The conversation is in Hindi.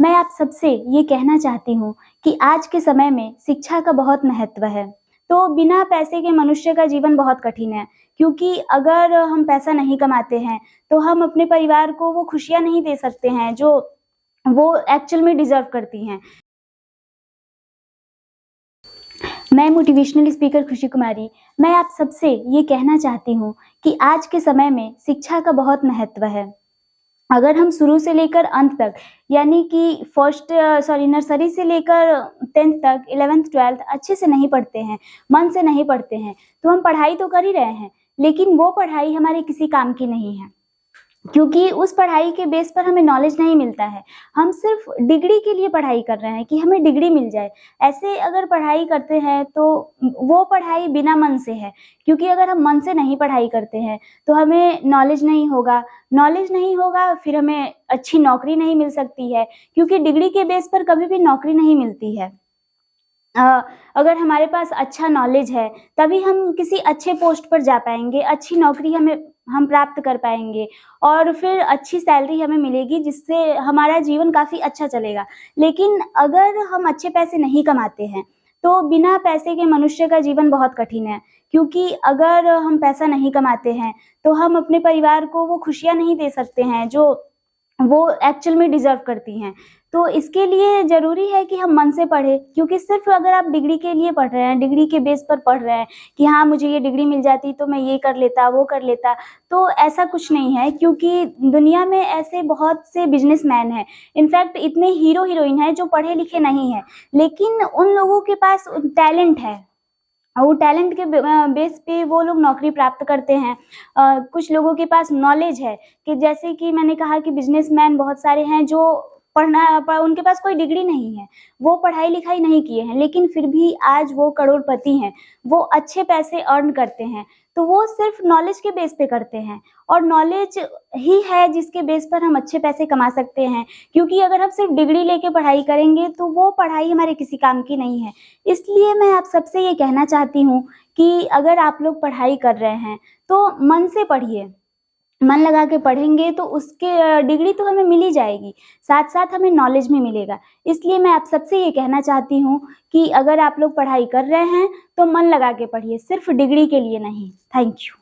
मैं आप सबसे ये कहना चाहती हूँ कि आज के समय में शिक्षा का बहुत महत्व है। तो बिना पैसे के मनुष्य का जीवन बहुत कठिन है, क्योंकि अगर हम पैसा नहीं कमाते हैं, तो हम अपने परिवार को वो खुशियाँ नहीं दे सकते हैं, जो वो एक्चुअल में डिज़र्व करती हैं। मैं मोटिवेशनल स्पीकर खुशी कुमारी, मैं आप सबसे ये कहना चाहती हूँ कि आज के समय में शिक्षा का बहुत महत्व है। अगर हम शुरू से लेकर अंत तक, यानी कि नर्सरी से लेकर 10th तक, 11th-12th अच्छे से नहीं पढ़ते हैं, मन से नहीं पढ़ते हैं, तो हम पढ़ाई तो कर ही रहे हैं, लेकिन वो पढ़ाई हमारे किसी काम की नहीं है। क्योंकि उस पढ़ाई के बेस पर हमें नॉलेज नहीं मिलता है। हम सिर्फ़ डिग्री के लिए पढ़ाई कर रहे हैं कि हमें डिग्री मिल जाए। ऐसे अगर पढ़ाई करते हैं तो वो पढ़ाई बिना मन से है, क्योंकि अगर हम मन से नहीं पढ़ाई करते हैं, तो हमें नॉलेज नहीं होगा फिर हमें अच्छी नौकरी नहीं मिल सकती है, क्योंकि डिग्री के बेस पर कभी भी नौकरी नहीं मिलती है। अ, अगर हमारे पास अच्छा नॉलेज है, तभी हम किसी अच्छे पोस्ट पर जा पाएँगे, अच्छी नौकरी हम प्राप्त कर पाएँगे और फिर अच्छी सैलरी हमें मिलेगी, जिससे हमारा जीवन काफ़ी अच्छा चलेगा। लेकिन अगर हम अच्छे पैसे नहीं कमाते हैं, तो बिना पैसे के मनुष्य का जीवन बहुत कठिन है, क्योंकि अगर हम पैसा नहीं कमाते हैं, तो हम अपने परिवार को वो खुशियाँ नहीं दे सकते हैं, जो वो एक्चुअल में डिज़र्व करती हैं। तो इसके लिए ज़रूरी है कि हम मन से पढ़ें, क्योंकि सिर्फ़ अगर आप डिग्री के लिए पढ़ रहे हैं, डिग्री के बेस पर पढ़ रहे हैं कि हाँ, मुझे ये डिग्री मिल जाती तो मैं ये कर लेता, वो कर लेता, तो ऐसा कुछ नहीं है, क्योंकि दुनिया में ऐसे बहुत से बिज़नेसमैन हैं। इनफैक्ट इतने हीरो-हीरोइन हैं जो पढ़े-लिखे नहीं हैं, लेकिन उन लोगों के पास टैलेंट है। वो टैलेंट के बेस पे वो लोग नौकरी प्राप्त करते हैं। कुछ लोगों के पास नॉलेज है कि जैसे कि मैंने कहा कि बिज़नेसमैन बहुत सारे हैं जो उनके पास कोई डिग्री नहीं है, वो पढ़ाई-लिखाई नहीं किए हैं, लेकिन फिर भी आज वो करोड़पति हैं, वो अच्छे पैसे अर्न करते हैं। तो वो सिर्फ़ नॉलेज के बेस पे करते हैं और नॉलेज ही है जिसके बेस पर हम अच्छे पैसे कमा सकते हैं, क्योंकि अगर हम सिर्फ़ डिग्री लेके पढ़ाई करेंगे, तो वो पढ़ाई हमारे किसी काम की नहीं है। इसलिए मैं आप सबसे ये कहना चाहती हूँ कि अगर आप लोग पढ़ाई कर रहे हैं, तो मन से पढ़िए। मन लगा के पढ़ेंगे तो उसके डिग्री तो हमें मिल ही जाएगी, साथ-साथ हमें नॉलेज भी मिलेगा। इसलिए मैं आप सबसे ये कहना चाहती हूँ कि अगर आप लोग पढ़ाई कर रहे हैं, तो मन लगा के पढ़िए, सिर्फ़ डिग्री के लिए नहीं। Thank you.